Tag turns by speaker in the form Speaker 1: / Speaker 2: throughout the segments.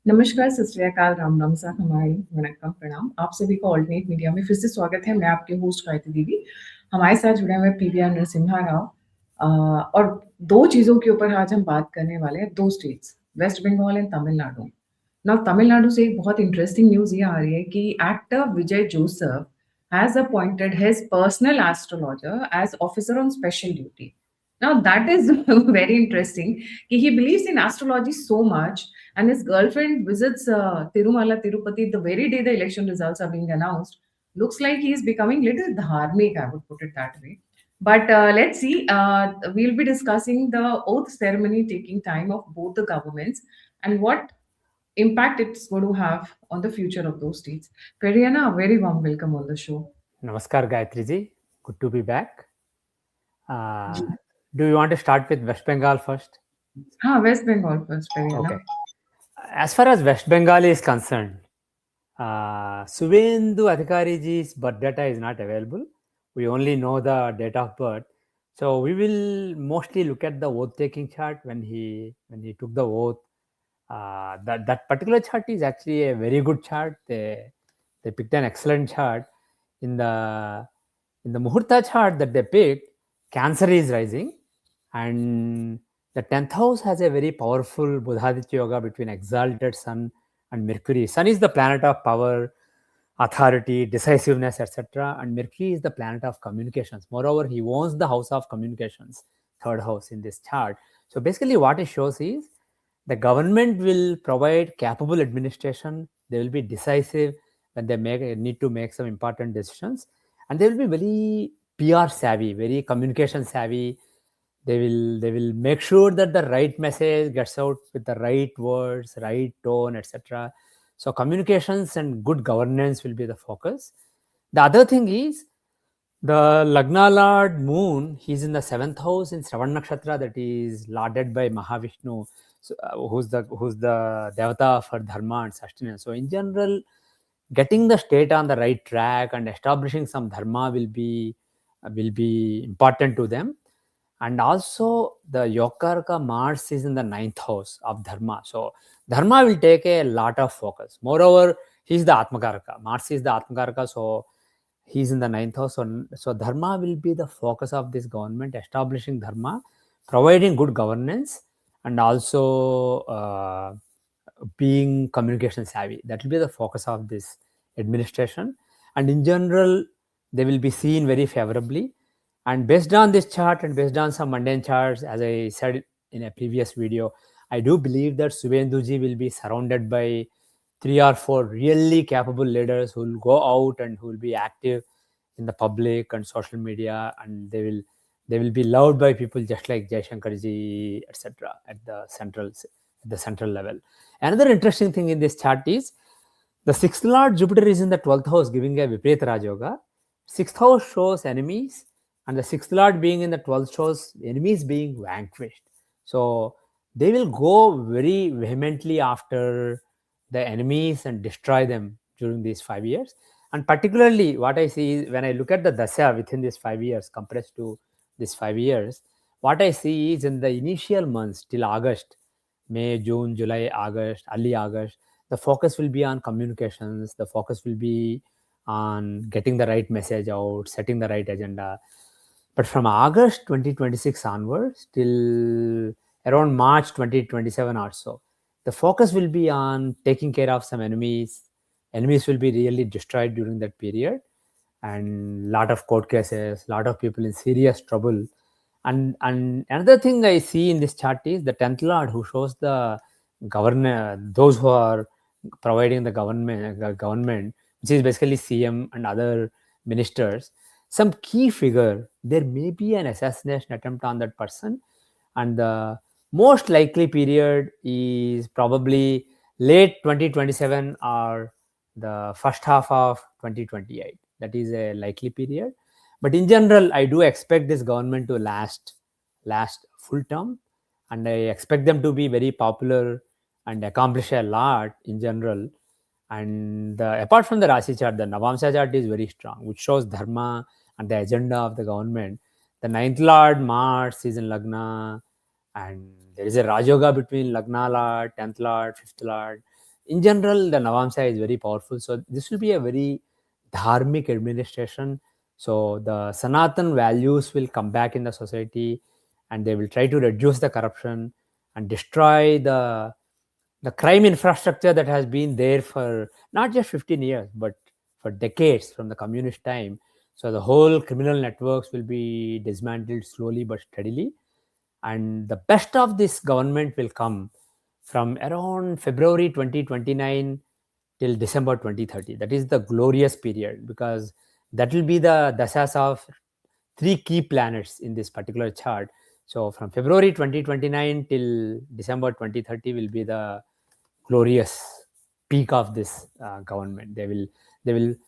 Speaker 1: नमस्कार, सत श्री अकाल, राम राम सा हमारी वणक्कम प्रणाम। आप सभी का ऑल्टरनेट मीडिया में फिर से स्वागत है। मैं आपके होस्ट गायत्री दीदी। हमारे साथ जुड़े हुए पीवीआर नरसिम्हा राव। और दो चीजों के ऊपर आज हम बात करने वाले हैं, दो states, West Bengal and Tamil Nadu. Now Tamil Nadu से एक बहुत इंटरेस्टिंग न्यूज ये आ रही है कि actor Vijay Joseph has appointed his personal astrologer as officer on special duty. Now that is very interesting. He believes in astrology so much, and his girlfriend visits Tirumala Tirupati the very day the election results are being announced. Looks like he is becoming little dharmic, I would put it that way. But let's see. We'll be discussing the oath ceremony taking time of both the governments and what impact it's going to have on the future of those states. Periana, a very warm welcome on the show.
Speaker 2: Namaskar, Gayatri ji. Good to be back.
Speaker 1: जी.
Speaker 2: Do you want to start with West Bengal first?
Speaker 1: हाँ, West Bengal first, Periana.
Speaker 2: Okay. As far as West Bengal is concerned, Suvendu Adhikari ji's birth data is not available. We only know the date of birth. So we will mostly look at the oath taking chart when he took the oath. That particular chart is actually a very good chart. They picked an excellent chart. In the Muhurta chart that they picked, Cancer is rising, and the 10th house has a very powerful Buddhaditya Yoga between exalted Sun and Mercury. Sun is the planet of power, authority, decisiveness, etc. And Mercury is the planet of communications. Moreover, he owns the house of communications, third house in this chart. So basically what it shows is the government will provide capable administration. They will be decisive when they need to make some important decisions. And they will be very PR savvy, very communication savvy. They will make sure that the right message gets out with the right words, right tone, etc. So communications and good governance will be the focus. The other thing is the Lagna Lord Moon, he's in the 7th house in Shravan Nakshatra, that is lorded by Mahavishnu, so, who's the Devata for Dharma and sustenance. So in general, getting the state on the right track and establishing some Dharma will be important to them. And also the Yokarka Mars is in the 9th house of Dharma. So Dharma will take a lot of focus. Moreover, he's the Atmakaraka. Mars is the Atmakaraka, so he's in the 9th house. So Dharma will be the focus of this government, establishing Dharma, providing good governance, and also being communication savvy. That will be the focus of this administration. And in general, they will be seen very favorably. And based on this chart and based on some mundane charts, as I said in a previous video, I do believe that Suvenduji will be surrounded by 3 or 4 really capable leaders who will go out and who will be active in the public and social media, and they will be loved by people just like Jaishankarji, etc. at the central level. Another interesting thing in this chart is the 6th Lord Jupiter is in the 12th house, giving a Viparita Raj Yoga. 6th house shows enemies, and the 6th Lord being in the 12th shows enemies being vanquished. So they will go very vehemently after the enemies and destroy them during these 5 years. And particularly what I see is when I look at the Dasya within these 5 years compressed to these 5 years, what I see is in the initial months till August, May, June, July, August, early August, the focus will be on communications, the focus will be on getting the right message out, setting the right agenda. But from August 2026 onwards till around March 2027 or so, the focus will be on taking care of some enemies. Enemies will be really destroyed during that period, and lot of court cases, lot of people in serious trouble. And another thing I see in this chart is the 10th Lord, who shows the governor, those who are providing the government, which is basically CM and other ministers, some key figure, there may be an assassination attempt on that person. And the most likely period is probably late 2027 or the first half of 2028. That is a likely period. But in general, I do expect this government to last full term, and I expect them to be very popular and accomplish a lot in general. And apart from the Rashi chart, the Navamsa chart is very strong, which shows Dharma and the agenda of the government. The 9th Lord, Mars, is in Lagna, and there is a Rajoga between Lagna Lord, 10th Lord, 5th Lord. in general, the Navamsa is very powerful. So this will be a very dharmic administration. So the Sanatan values will come back in the society, and they will try to reduce the corruption and destroy the crime infrastructure that has been there for not just 15 years, but for decades from the communist time. So the whole criminal networks will be dismantled slowly but steadily. And the best of this government will come from around February 2029 till December 2030. That is the glorious period, because that will be the dasas of three key planets in this particular chart. So from February 2029 till December 2030 will be the glorious peak of this government. They will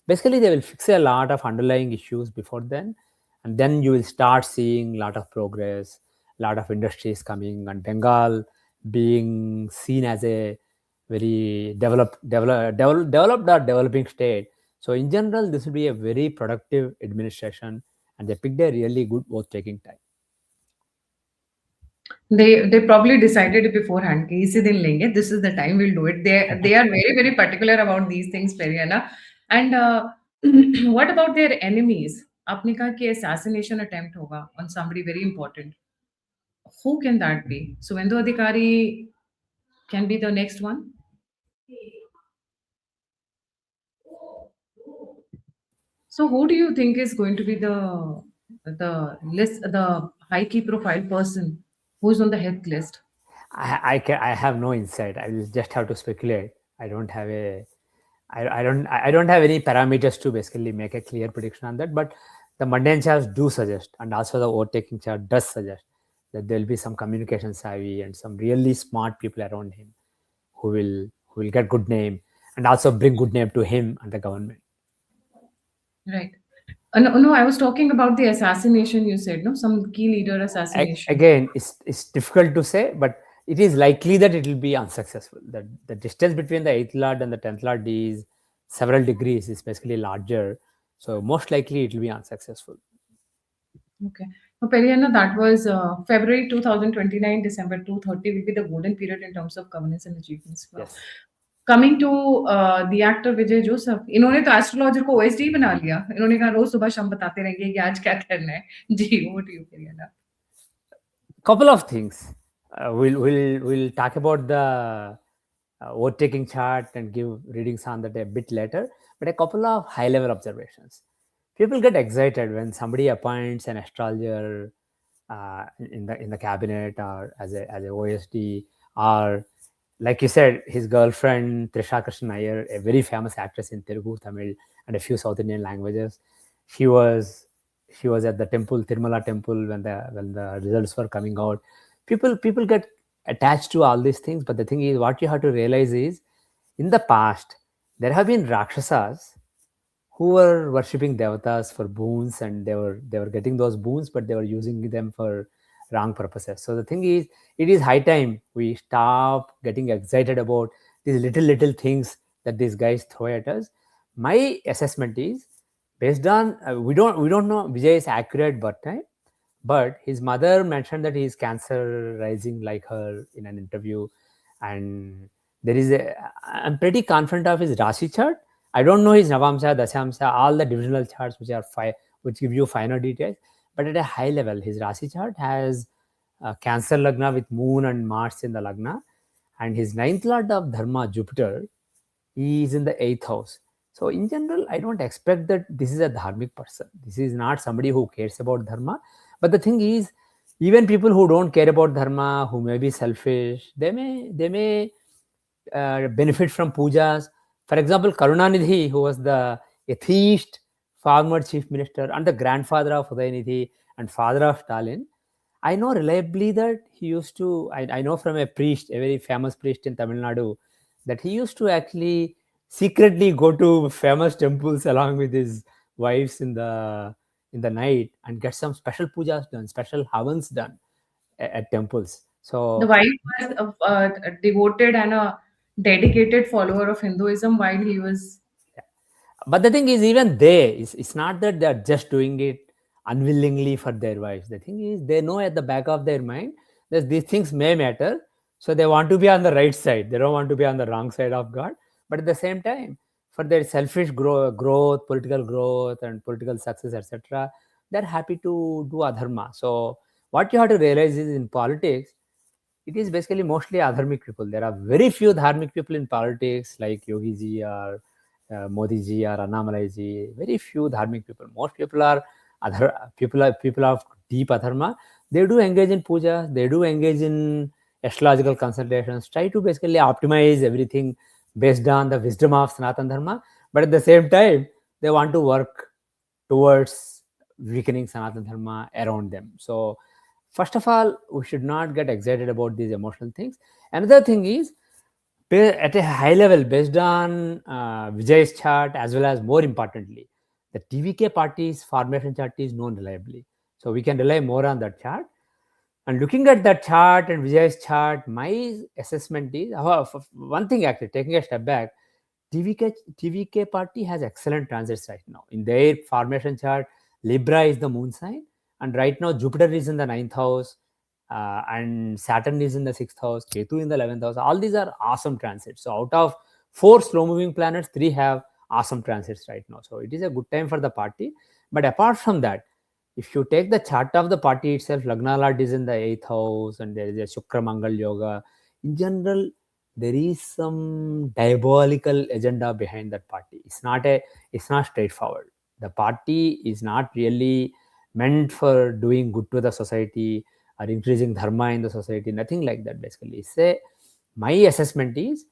Speaker 2: basically they will fix a lot of underlying issues before then, and then you will start seeing a lot of progress, a lot of industries coming, and Bengal being seen as a very developed or developing state. So in general, this will be a very productive administration, and they picked a really good vote taking time.
Speaker 1: They probably decided it beforehand कि इसी दिन लेंगे, this is the time we'll do it. They are very very particular about these things, Periana. And what about their enemies? आपने कहा कि assassination attempt होगा on somebody very important. Who can that be? Suvendu Adhikari can be the next one. So who do you think is going to be the high key profile person who's on the hit list?
Speaker 2: I have no insight. I will just have to speculate. I don't have any parameters to basically make a clear prediction on that. But the mundane charts do suggest, and also the overtaking chart does suggest, that there will be some communication savvy and some really smart people around him who will get good name and also bring good name to him and the government.
Speaker 1: Right. No, I was talking about the assassination. You said no, some key leader assassination.
Speaker 2: Again, it's difficult to say, but it is likely that it will be unsuccessful. The distance between the 8th Lord and the 10th Lord is several degrees, is basically larger. So most likely it will be unsuccessful.
Speaker 1: Okay. So, Periana, that was February 2029, December 230 will be the golden period in terms of governance and achievements.
Speaker 2: Yes.
Speaker 1: Coming to the actor Vijay Joseph, इन्होंने तो astrologer को OSD बना लिया. इन्होंने कहा रोज सुबह शाम बताते रहेंगे कि आज क्या करना है. जी, over to you, Periana.
Speaker 2: Couple of things. We'll talk about the vote taking chart and give readings on that a bit later. But a couple of high level observations. People get excited when somebody appoints an astrologer in the cabinet or as a OSD, or like you said, his girlfriend Trisha Krishnan Iyer, a very famous actress in Telugu, Tamil, and a few South Indian languages. She was at the temple, Tirumala temple, when the results were coming out. People get attached to all these things, but the thing is, what you have to realize is, in the past, there have been Rakshasas who were worshipping devatas for boons, and they were getting those boons, but they were using them for wrong purposes. So the thing is, it is high time we stop getting excited about these little things that these guys throw at us. My assessment is based on we don't know Vijay's accurate birth time, but his mother mentioned that he is cancer rising like her in an interview, and I'm pretty confident of his Rashi chart. I don't know his Navamsa, Dasamsa, all the divisional charts which give you finer details. But at a high level, his Rashi chart has Cancer Lagna with Moon and Mars in the Lagna, and his 9th Lord of Dharma, Jupiter, he is in the 8th house. So in general, I don't expect that this is a dharmic person. This is not somebody who cares about dharma. But the thing is, even people who don't care about dharma, who may be selfish, they may benefit from pujas. For example, Karunanidhi, who was the atheist former chief minister and the grandfather of Udayanidhi and father of Stalin, I know reliably that he used to, I know from a priest, a very famous priest in Tamil Nadu, that he used to actually secretly go to famous temples along with his wives in the night and get some special pujas done, special havans done at temples. So
Speaker 1: the wife was a devoted and a dedicated follower of Hinduism while he was.
Speaker 2: But the thing is, even it's not that they're just doing it unwillingly for their wives. The thing is, they know at the back of their mind that these things may matter. So they want to be on the right side. They don't want to be on the wrong side of God. But at the same time, for their selfish growth, political growth, and political success, etc., they're happy to do adharma. So what you have to realize is in politics, it is basically mostly adharmic people. There are very few dharmic people in politics, like Yogi ji or Modi ji or Annamalai ji. Very few dharmic people. Most people are people of deep adharma. They do engage in puja. They do engage in astrological consultations. Try to basically optimize everything based on the wisdom of Sanatan Dharma. But at the same time, they want to work towards weakening Sanatan Dharma around them. So first of all, we should not get excited about these emotional things. Another thing is, at a high level, based on Vijay's chart, as well as more importantly, the TVK party's formation chart is known reliably. So we can rely more on that chart. And looking at that chart and Vijay's chart, my assessment is one thing actually, taking a step back, TVK party has excellent transits right now. In their formation chart, Libra is the moon sign, and right now Jupiter is in the ninth house, and Saturn is in the sixth house, Ketu in the 11th house. All these are awesome transits. So out of 4 slow moving planets, 3 have awesome transits right now. So it is a good time for the party. But apart from that, if you take the chart of the party itself, Lagna Lord is in the 8th house, and there is a Shukra Mangal Yoga. In general, there is some diabolical agenda behind that party. It's not straightforward. The party is not really meant for doing good to the society or increasing dharma in the society, nothing like that. Basically, my assessment is,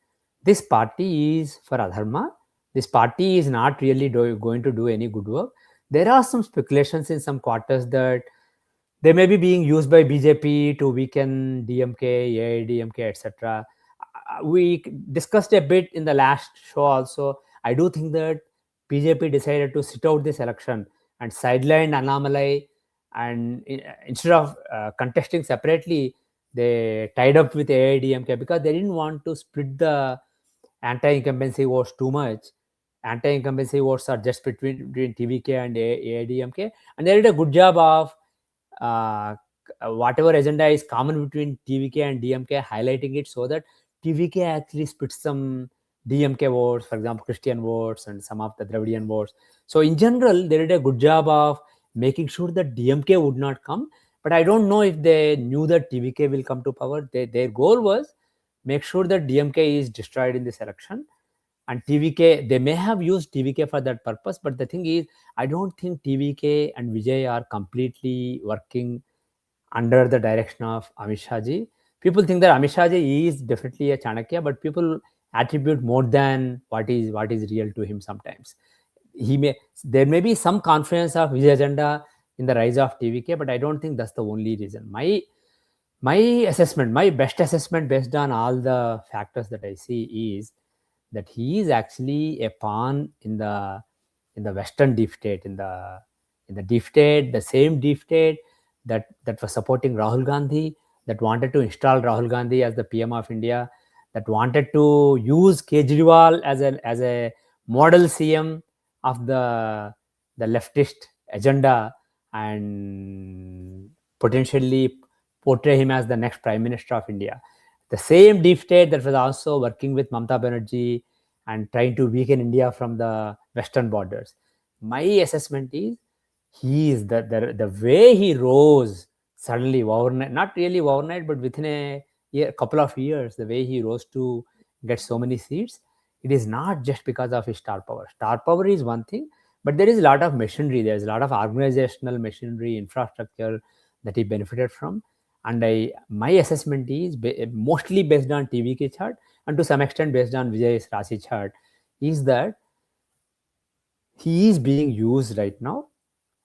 Speaker 2: this party is for adharma. This party is not really going to do any good work. There are some speculations in some quarters that they may be being used by BJP to weaken DMK, AIDMK, etc. We discussed a bit in the last show also. I do think that BJP decided to sit out this election and sideline Annamalai, and instead of contesting separately, they tied up with AIDMK because they didn't want to split the anti-incumbency votes too much. Anti-incumbency votes are just between TVK and AIDMK, and they did a good job of uh, whatever agenda is common between TVK and DMK, highlighting it so that TVK actually splits some DMK votes, for example, Christian votes and some of the Dravidian votes. So in general, they did a good job of making sure that DMK would not come. But I don't know if they knew that TVK will come to power. Their goal was make sure that DMK is destroyed in this election. And TVK, they may have used TVK for that purpose, but the thing is, I don't think TVK and Vijay are completely working under the direction of Amit Shah ji. People think that Amit Shah ji is definitely a Chanakya, but people attribute more than what is real to him sometimes. There may be some confidence of Vijay agenda in the rise of TVK, but I don't think that's the only reason. My assessment, my best assessment based on all the factors that I see is that he is actually a pawn in the Western deep state, in the deep state, the same deep state that was supporting Rahul Gandhi, that wanted to install Rahul Gandhi as the PM of India, that wanted to use Kejriwal as a model CM of the leftist agenda, and potentially portray him as the next Prime Minister of India. The same deep state that was also working with Mamata Banerjee and trying to weaken India from the western borders. My assessment is, he is the way he rose suddenly overnight, not really overnight, but within a couple of years, the way he rose to get so many seats, it is not just because of his star power. Star power is one thing, but there is a lot of machinery, there is a lot of organizational machinery, infrastructure that he benefited from. And my assessment is mostly based on TVK chart, and to some extent based on Vijay's Rashi chart, is that he is being used right now,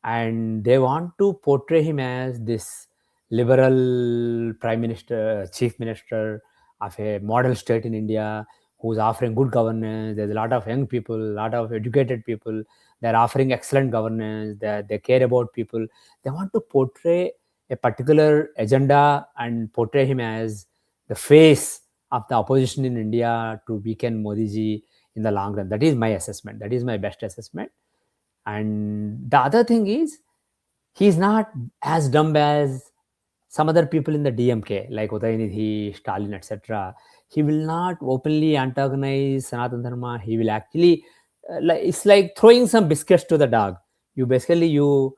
Speaker 2: and they want to portray him as this liberal prime minister, chief minister of a model state in India, who's offering good governance. There's a lot of young people, a lot of educated people. They're offering excellent governance. They care about people. They want to portray a particular agenda and portray him as the face of the opposition in India to weaken Modi ji in the long run. That is my assessment. That is my best assessment. And the other thing is, he's not as dumb as some other people in the DMK, like Udayanithi, Stalin, etc., he will not openly antagonize Sanatana Dharma. He will actually, it's like throwing some biscuits to the dog. You basically you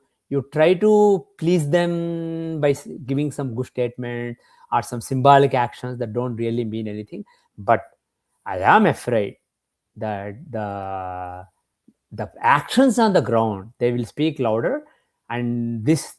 Speaker 2: try to please them by giving some good statement or some symbolic actions that don't really mean anything. But I am afraid that the actions on the ground, they will speak louder, and this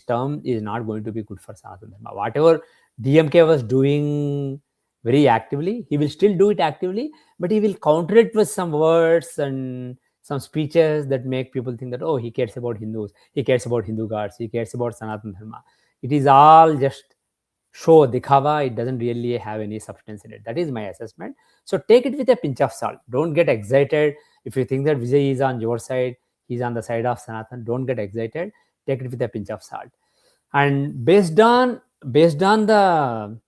Speaker 2: term is not going to be good for Sanatana Dharma. Whatever DMK was doing very actively, he will still do it actively, but he will counter it with some words and some speeches that make people think that, oh, he cares about Hindus, he cares about Hindu gods, he cares about Sanatana Dharma. It is all just show, dikhava. It doesn't really have any substance in it. That is my assessment. So take it with a pinch of salt. Don't get excited if you think that Vijay is on your side, he's on the side of Sanatan. Don't get excited. Take it with a pinch of salt. And based on the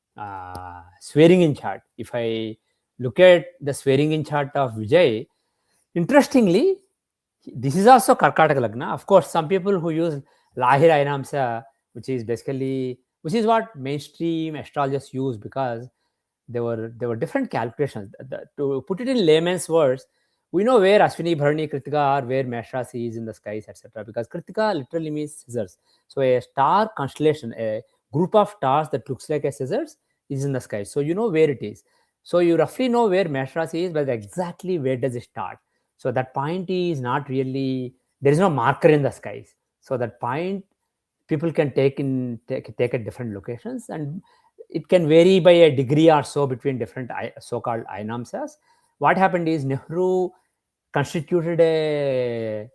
Speaker 2: swearing in chart, if I look at the swearing in chart of Vijay, interestingly, this is also Karkataka Lagna. Of course, some people who use Lahir Ainamsa, which is what mainstream astrologers use, because there were different calculations. To put it in layman's words, we know where Ashwini, Bharani, Kritika are, where Meshrasi is in the skies, etc. Because Kritika literally means scissors. So a star constellation, a group of stars that looks like a scissors, is in the sky. So you know where it is. So you roughly know where Meshrasi is, but exactly where does it start? So that point is not really, there is no marker in the skies. So that point people can take at different locations, and it can vary by a degree or so between different so-called Ainamsas. What happened is Nehru constituted a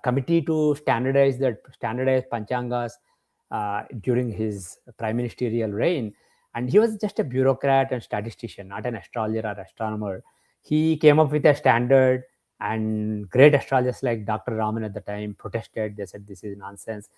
Speaker 2: committee to standardize Panchangas during his prime ministerial reign. And he was just a bureaucrat and statistician, not an astrologer or astronomer. He came up with a standard, and great astrologers like Dr. Raman at the time protested. They said this is nonsense,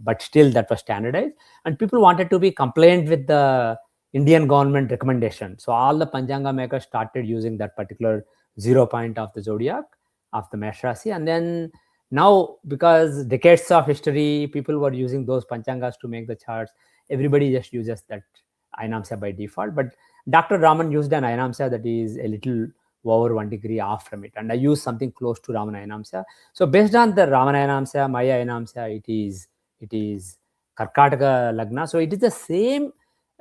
Speaker 2: but still that was standardized, and people wanted to be compliant with the Indian government recommendation. So all the Panchanga makers started using that particular 0 point of the zodiac of the Mesh Rasi, and then now, because decades of history, people were using those Panchangas to make the charts. Everybody just uses that Ainamsa by default, but Dr. Raman used an Ainamsa that is a little over 1 degree off from it, and I use something close to Raman Ainamsa. So based on the Raman Ainamsa, Maya Ainamsa, it is Karkataka Lagna. So it is the same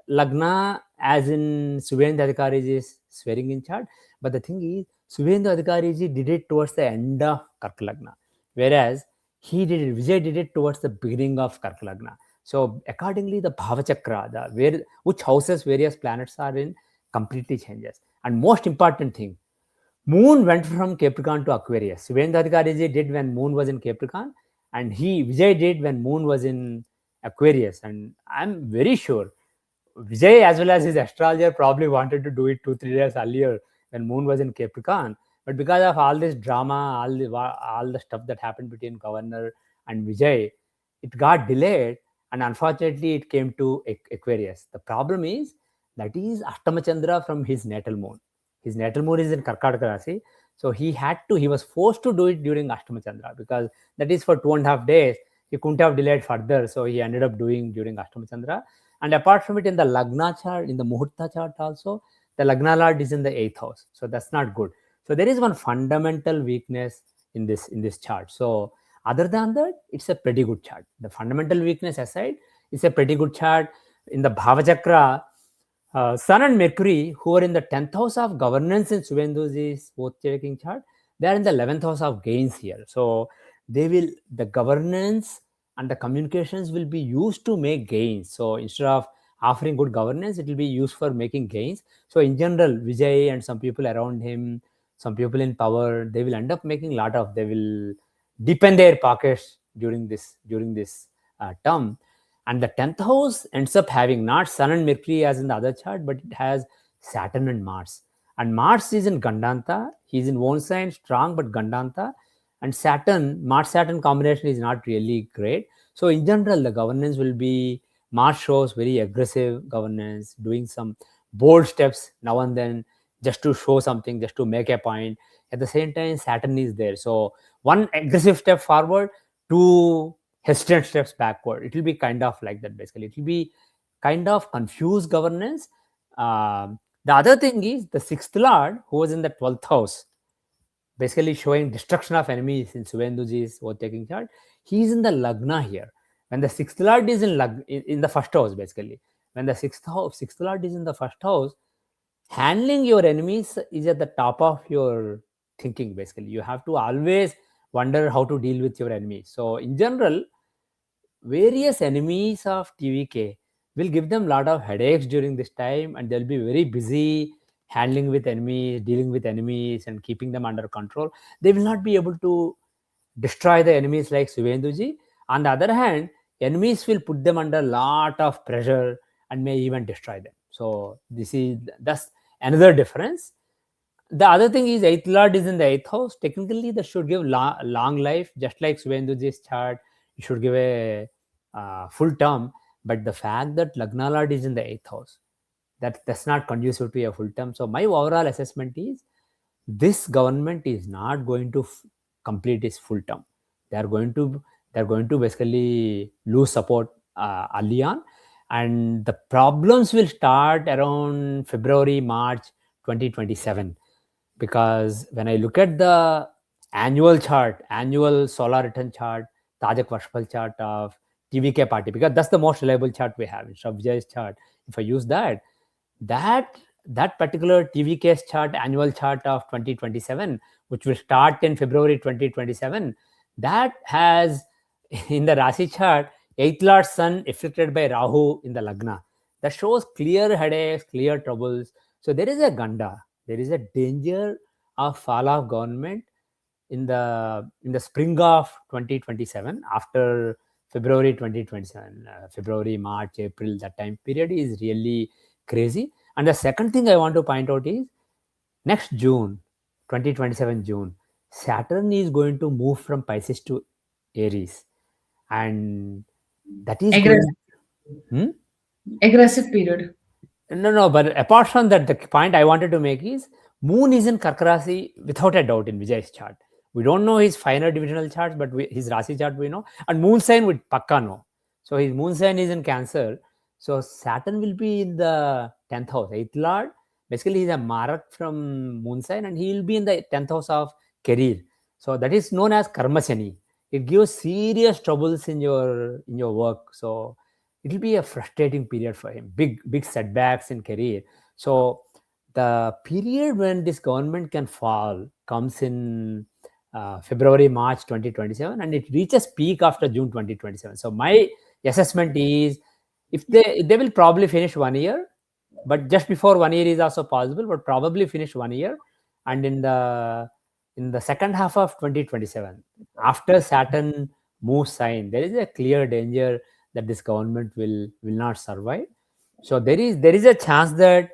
Speaker 2: Lagna as in Suvendu Adhikariji's swearing in chart, but the thing is, Suvendu Adhikariji did it towards the end of Karka Lagna, whereas Vijay did it towards the beginning of Karka Lagna. So accordingly, the Bhavachakra, which houses various planets are in, completely changes. And most important thing, Moon went from Capricorn to Aquarius. Suvendu Adhikariji did when Moon was in Capricorn, and Vijay did when Moon was in Aquarius. And I'm very sure Vijay, as well as his astrologer, probably wanted to do it 2-3 days earlier when Moon was in Capricorn. But because of all this drama, all the stuff that happened between Governor and Vijay, it got delayed, and unfortunately, it came to Aquarius. The problem is that is Ashtamachandra from his natal moon. His natal moon is in Karkataka Rasi, so he was forced to do it during Ashtamachandra, because that is for 2.5 days. He couldn't have delayed further, so he ended up doing during Ashtamachandra. And apart from it, in the Lagna chart, in the Muhurta chart also, the Lagna Lord is in the 8th house. So that's not good. So there is one fundamental weakness in this chart. So other than that, it's a pretty good chart. The fundamental weakness aside, it's a pretty good chart. In the Bhavachakra, Sun and Mercury, who are in the 10th house of governance in Suvendu's oath-taking chart, they are in the 11th house of gains here. So the governance and the communications will be used to make gains. So instead of offering good governance, it will be used for making gains. So in general, Vijay and some people around him, some people in power, they will end up making they will deepen their pockets during this term. And the 10th house ends up having not Sun and Mercury as in the other chart, but it has Saturn and Mars. And Mars is in Gandanta. He's in one sign, strong, but Gandanta. And Mars-Saturn combination is not really great. So in general, the governance will be, Mars shows very aggressive governance, doing some bold steps now and then, just to show something, just to make a point. At the same time, Saturn is there. So one aggressive step forward, two hesitant steps backward. It will be kind of like that basically. It will be kind of confused governance. The other thing is the sixth lord who was in the 12th house, basically showing destruction of enemies in Suvenduji's overtaking chart. He's in the Lagna here. When the sixth lord is in the first house, basically, when the sixth lord is in the first house, handling your enemies is at the top of your thinking. Basically, you have to always wonder how to deal with your enemies. So, in general, various enemies of TVK will give them a lot of headaches during this time, and they'll be very busy handling with enemies, dealing with enemies, and keeping them under control. They will not be able to destroy the enemies like Suvenduji. On the other hand, enemies will put them under a lot of pressure and may even destroy them. So that's another difference. The other thing is eighth lord is in the eighth house. Technically, that should give long life, just like Suvenduji's chart. You should give a full term. But the fact that Lagna lord is in the eighth house, that's not conducive to a full term. So my overall assessment is this government is not going to complete its full term. They are going to basically lose support early on, and the problems will start around February, March 2027. Because when I look at the annual solar return chart, Tajak Varshpal chart of TVK party, because that's the most reliable chart we have instead of Vijay's chart. If I use that that particular TVK's chart, annual chart of 2027, which will start in February 2027, that has in the Rashi chart, 8th Lord Sun afflicted by Rahu in the Lagna. That shows clear headaches, clear troubles. So there is a Ganda, there is a danger of fall of government in the spring of 2027, after February 2027, February, March, April, that time period is really crazy. And the second thing I want to point out is next June, 2027 June, Saturn is going to move from Pisces to Aries, and that is going.
Speaker 1: Aggressive, aggressive period.
Speaker 2: No. But apart from that, the point I wanted to make is Moon is in Karka Rasi without a doubt in Vijay's chart. We don't know his finer divisional charts, but his Rasi chart we know, and Moon sign with Pakka know. So his Moon sign is in Cancer. So Saturn will be in the 10th house, 8th Lord. Basically, he's a Marak from Moon sign, and he will be in the 10th house of career. So that is known as Karma Shani. It gives serious troubles in your work. So it will be a frustrating period for him, big setbacks in career. So the period when this government can fall comes in February, March 2027, and it reaches peak after June 2027. So my assessment is, if they will probably finish 1 year, but just before 1 year is also possible, but probably finish 1 year. And in the second half of 2027, after Saturn moves sign, there is a clear danger that this government will not survive. So there is a chance that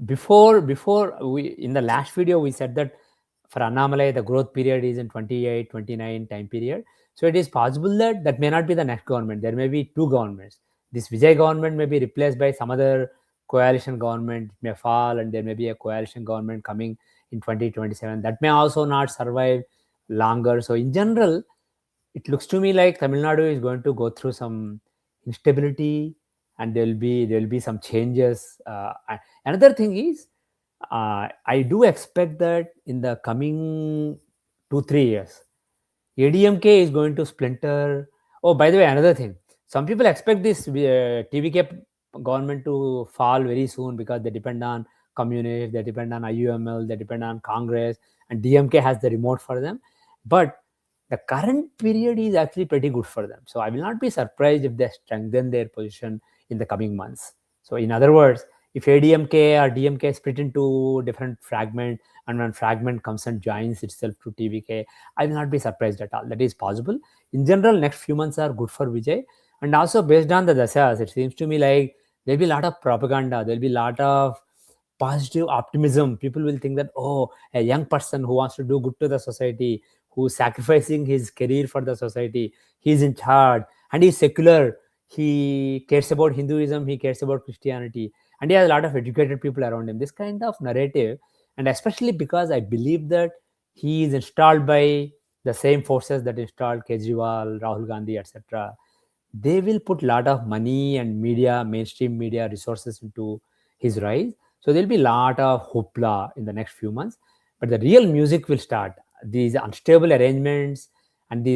Speaker 2: before we, in the last video we said that for Annamalai the growth period is in 28, 29 time period. So it is possible that may not be the next government. There may be two governments. This Vijay government may be replaced by some other coalition government. It may fall, and there may be a coalition government coming in 2027 that may also not survive longer. So in general, it looks to me like Tamil Nadu is going to go through some instability, and there will be some changes. Another thing is, I do expect that in the coming 2-3 years, ADMK is going to splinter. Oh, by the way, another thing, some people expect this TVK government to fall very soon because they depend on communists, they depend on IUML, they depend on Congress, and DMK has the remote for them. But the current period is actually pretty good for them. So I will not be surprised if they strengthen their position in the coming months. So in other words, if ADMK or DMK split into different fragments, and one fragment comes and joins itself to TVK, I will not be surprised at all. That is possible. In general, next few months are good for Vijay. And also based on the dasas, it seems to me like there'll be a lot of propaganda. There'll be a lot of positive optimism. People will think that, oh, a young person who wants to do good to the society, who's sacrificing his career for the society, he's in charge, and he's secular. He cares about Hinduism, he cares about Christianity, and he has a lot of educated people around him. This kind of narrative, and especially because I believe that he is installed by the same forces that installed Kejriwal, Rahul Gandhi, etc., they will put a lot of money and mainstream media resources into his rise. So there'll be a lot of hoopla in the next few months. But the real music will start. These unstable arrangements and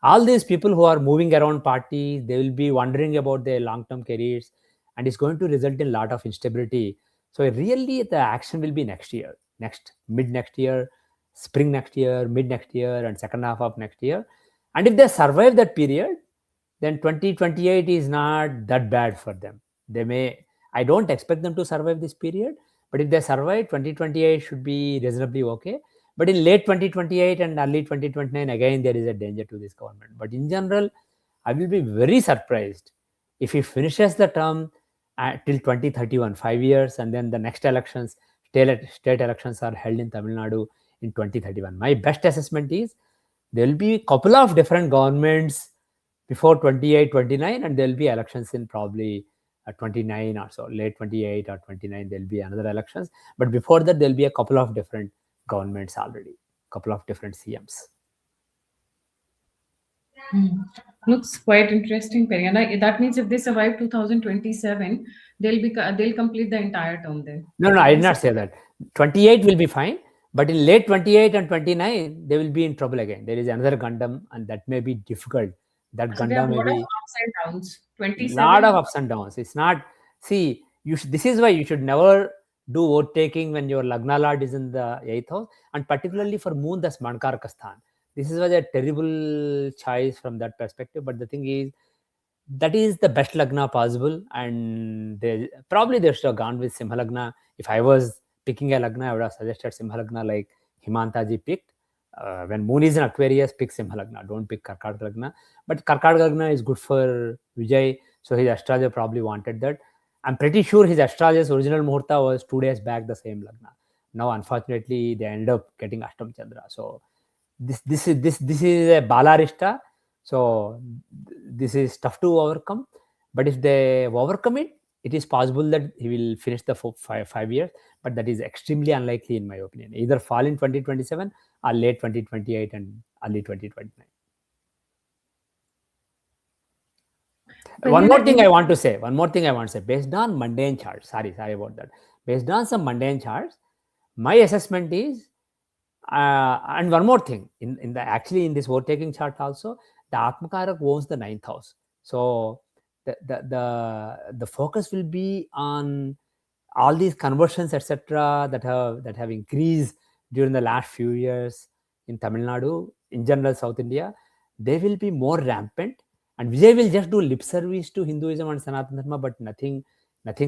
Speaker 2: all these people who are moving around parties, they will be wondering about their long-term careers, and it's going to result in a lot of instability. So really, the action will be next year, mid next year, spring next year, mid next year, and second half of next year. And if they survive that period, then 2028 is not that bad for them. I don't expect them to survive this period, but if they survive, 2028 should be reasonably okay. But in late 2028 and early 2029, again, there is a danger to this government. But in general, I will be very surprised if he finishes the term till 2031, 5 years, and then the next elections, state elections are held in Tamil Nadu in 2031. My best assessment is there will be a couple of different governments before 28, 29, and there will be elections in probably 29 or so, late 28 or 29, there will be another elections. But before that, there will be a couple of different governments already, couple of different CMs.
Speaker 1: Looks quite interesting, Periana. That means if they survive 2027, they'll complete the entire term there.
Speaker 2: No, I did not say that. 28 will be fine, but in late 28 and 29, they will be in trouble again. There is another Gundam, and that may be difficult. That
Speaker 1: So there are
Speaker 2: Gundam
Speaker 1: a
Speaker 2: may
Speaker 1: lot of
Speaker 2: be
Speaker 1: ups and downs. 27.
Speaker 2: lot of ups and downs. It's not. See, this is why you should never do vote taking when your Lagna Lord is in the 8th house, and particularly for Moon, that's Mankarkasthan. This is a terrible choice from that perspective. But the thing is, that is the best Lagna possible, and they should have gone with Simha Lagna. If I was picking a Lagna, I would have suggested Simha Lagna like Himantaji picked. When Moon is in Aquarius, pick Simha Lagna. Don't pick Karkataka Lagna. But Karkataka Lagna is good for Vijay, so his astrologer probably wanted that. I'm pretty sure his astrologer's original Muhurta was 2 days back, the same Lagna. Now, unfortunately, they end up getting Ashtam Chandra. So this is a Balarishta. So this is tough to overcome. But if they overcome it, it is possible that he will finish the 5 years. But that is extremely unlikely, in my opinion. Either fall in 2027 or late 2028 and early 2029. One more thing I want to say. Based on mundane charts, sorry about that. Based on some mundane charts, my assessment is, and one more thing, in this vote taking chart also, the Atmakarak owns the 9th house. So the focus will be on all these conversions, etc., that have increased during the last few years in Tamil Nadu, in general South India. They will be more rampant, and Vijay will just do lip service to Hinduism and Sanatana Dharma, but nothing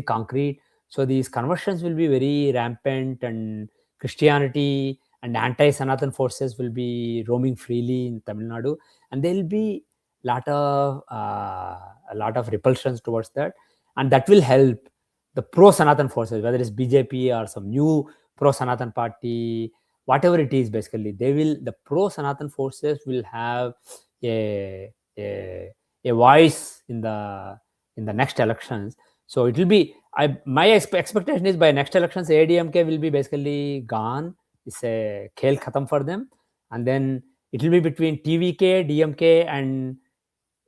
Speaker 2: concrete. So these conversions will be very rampant, and Christianity and anti-Sanatan forces will be roaming freely in Tamil Nadu, and there will be a lot of repulsions towards that, and that will help the pro-Sanatan forces, whether it's BJP or some new pro-Sanatan party, whatever it is. Basically, the pro-Sanatan forces will have a voice in the next elections. So it will be, my expectation is by next elections, ADMK will be basically gone. It's a khel khatam for them, and then it will be between TVK, DMK, and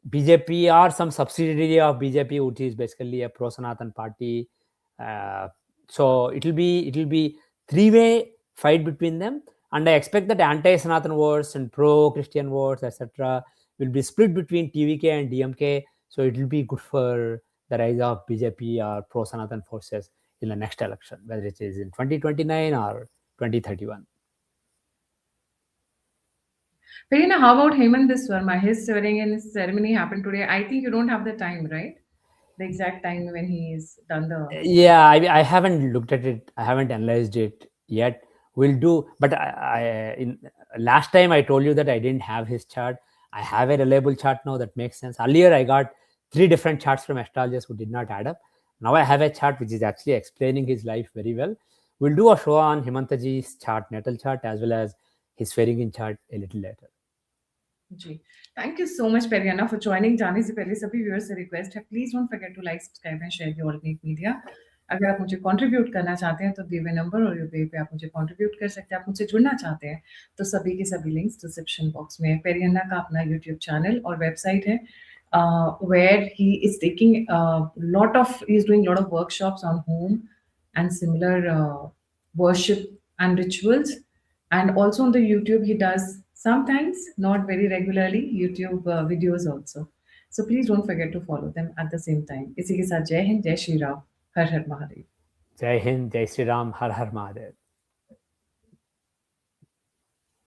Speaker 2: BJP, or some subsidiary of BJP, which is basically a pro-Sanatan party. So it will be three-way fight between them, and I expect that anti-Sanatan votes and pro-Christian votes, etc., will be split between TVK and DMK. So it will be good for the rise of BJP or pro-Sanatan forces in the next election, whether it is in 2029 or 2031.
Speaker 1: Perina, how about Hemant Biswarma? His swearing-in ceremony happened today. I think you don't have the time, right? The exact time when he's done the.
Speaker 2: Yeah, I haven't looked at it. I haven't analyzed it yet. We'll do, but in last time I told you that I didn't have his chart. I have a reliable chart now that makes sense. Earlier I got 3 different charts from astrologers who did not add up. Now I have a chart which is actually explaining his life very well. We'll do a show on Himantaji's chart, natal chart, as well as his swearing-in chart a little later.
Speaker 1: Ji. Thank you so much, Periana, for joining. जाने से पहले सभी viewers से request है, please don't forget to like, subscribe and share the alternate media. अगर आप मुझे contribute करना चाहते हैं तो दिए हुए नंबर और यूपीआई पे आप मुझे कंट्रीब्यूट कर सकते हैं। आप मुझसे जुड़ना चाहते हैं तो सभी के सभी लिंक्स डिस्क्रिप्शन बॉक्स में है। पेरियन्ना का अपना यूट्यूब चैनल और वेबसाइट है where he is taking he is doing lot of workshops on home and similar worship and rituals, and also on the YouTube he does sometimes, not very regularly, YouTube videos also. So please don't forget to follow them at the same time. इसी के साथ जय हिंद, जय श्री राम, हर हर Mahadev.
Speaker 2: Jai Hind, Jai Sri Ram, Har Har Mahadev.